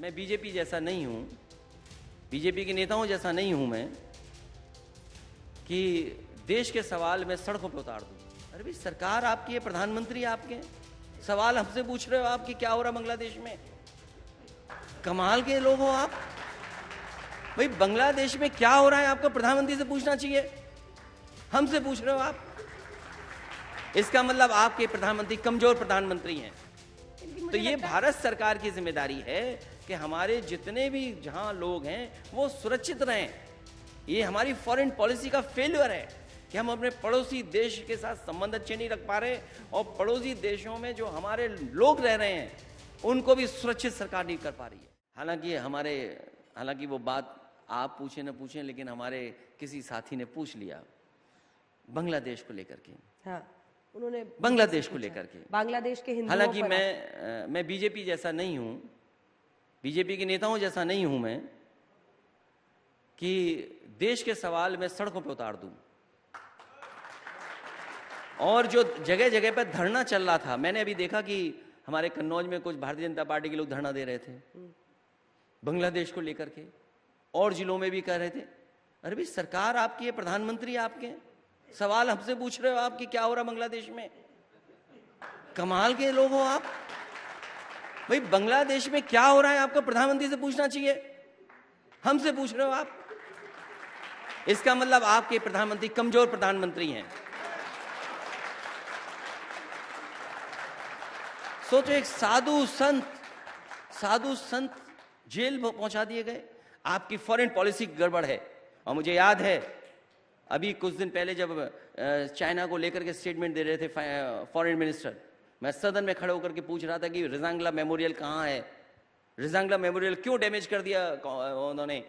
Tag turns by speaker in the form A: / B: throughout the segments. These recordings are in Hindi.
A: मैं बीजेपी जैसा नहीं हूं, बीजेपी के नेताओं जैसा नहीं हूं मैं कि देश के सवाल मैं सड़कों पे उतार दूं। अरे भाई, सरकार आपकी है, प्रधानमंत्री आपके हैं, सवाल हमसे पूछ रहे हो आप कि क्या हो रहा बांग्लादेश में? कमाल के लोग हो आप। भाई, बांग्लादेश में क्या हो रहा है आपको प्रधानमंत्री से पूछना चाहिए, हमसे पूछ रहे हो आप। इसका मतलब आपके प्रधानमंत्री कमजोर प्रधानमंत्री हैं। तो ये भारत सरकार की जिम्मेदारी है कि हमारे जितने भी जहां लोग हैं वो सुरक्षित रहें। ये हमारी फॉरेन पॉलिसी का फेल्यूर है कि हम अपने पड़ोसी देश के साथ संबंध अच्छे नहीं रख पा रहे और पड़ोसी देशों में जो हमारे लोग रह रहे हैं उनको भी सुरक्षित सरकार नहीं कर पा रही है। हालांकि वो बात आप पूछे न पूछें, लेकिन हमारे किसी साथी ने पूछ लिया बांग्लादेश को लेकर के।
B: हाँ, उन्होंने
A: बांग्लादेश को लेकर के,
B: बांग्लादेश के हिंदुओं
A: हालांकि
B: पर
A: मैं बीजेपी जैसा नहीं हूं, बीजेपी के नेताओं जैसा नहीं हूं मैं कि देश के सवाल मैं सड़कों पे उतार दूं। और जो जगह जगह पे धरना चल रहा था, मैंने अभी देखा कि हमारे कन्नौज में कुछ भारतीय जनता पार्टी के लोग धरना दे रहे थे बांग्लादेश को लेकर के, और जिलों में भी कह रहे थे। अरे भाई, सरकार आपकी है, प्रधानमंत्री आपके हैं, सवाल हमसे पूछ रहे हो आप कि क्या हो रहा बांग्लादेश में? कमाल के लोग हो आप। भाई, बांग्लादेश में क्या हो रहा है आपको प्रधानमंत्री से पूछना चाहिए, हमसे पूछ रहे हो आप। इसका मतलब आपके प्रधानमंत्री कमजोर प्रधानमंत्री हैं। सोचो, एक साधु संत जेल पहुंचा दिए गए। आपकी फॉरेन पॉलिसी गड़बड़ है। और मुझे याद है अभी कुछ दिन पहले जब चाइना को लेकर के स्टेटमेंट दे रहे थे फॉरेन मिनिस्टर, मैं सदन में खड़े होकर के पूछ रहा था कि रिजांगला मेमोरियल कहाँ है, रिजांगला मेमोरियल क्यों डैमेज कर दिया उन्होंने,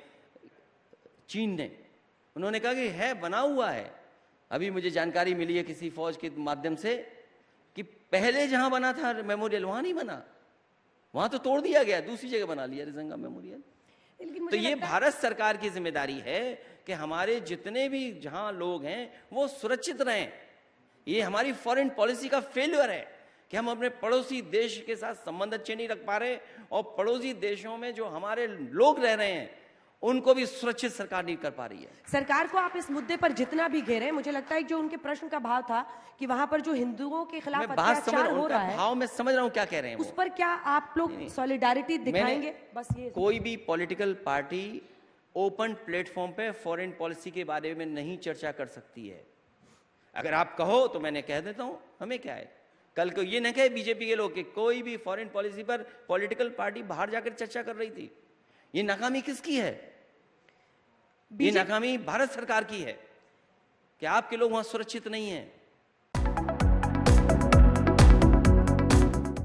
A: चीन ने। उन्होंने कहा कि है, बना हुआ है। अभी मुझे जानकारी मिली है किसी फौज के माध्यम से कि पहले जहां बना था मेमोरियल वहां नहीं बना, वहां तो तोड़ दिया गया, दूसरी जगह बना लिया रिजांगला मेमोरियल। तो ये भारत सरकार की जिम्मेदारी है कि हमारे जितने भी जहां लोग हैं वो सुरक्षित रहें। ये हमारी फॉरेन पॉलिसी का फेल्यूर है कि हम अपने पड़ोसी देश के साथ संबंध अच्छे नहीं रख पा रहे और पड़ोसी देशों में जो हमारे लोग रह रहे हैं उनको भी सुरक्षित सरकार नहीं कर पा रही है।
B: सरकार को आप इस मुद्दे पर जितना भी घेरें, मुझे लगता है जो उनके प्रश्न का भाव था कि वहां पर जो हिंदुओं के खिलाफ अत्याचार हो रहा है,
A: भाव मैं समझ रहा हूं क्या कह रहे हैं,
B: उस पर क्या आप लोग सॉलिडारिटी दिखाएंगे? बस ये।
A: कोई भी पॉलिटिकल पार्टी ओपन प्लेटफॉर्म पे फॉरेन पॉलिसी के बारे में नहीं चर्चा कर सकती है। अगर आप कहो तो मैंने कह देता हूं, हमें क्या है। कल को ये न कहे बीजेपी के लोग कि कोई भी फॉरेन पॉलिसी पर पॉलिटिकल पार्टी बाहर जाकर चर्चा कर रही थी। ये नाकामी किसकी है? ये नाकामी भारत सरकार की है कि आपके लोग वहां सुरक्षित नहीं है।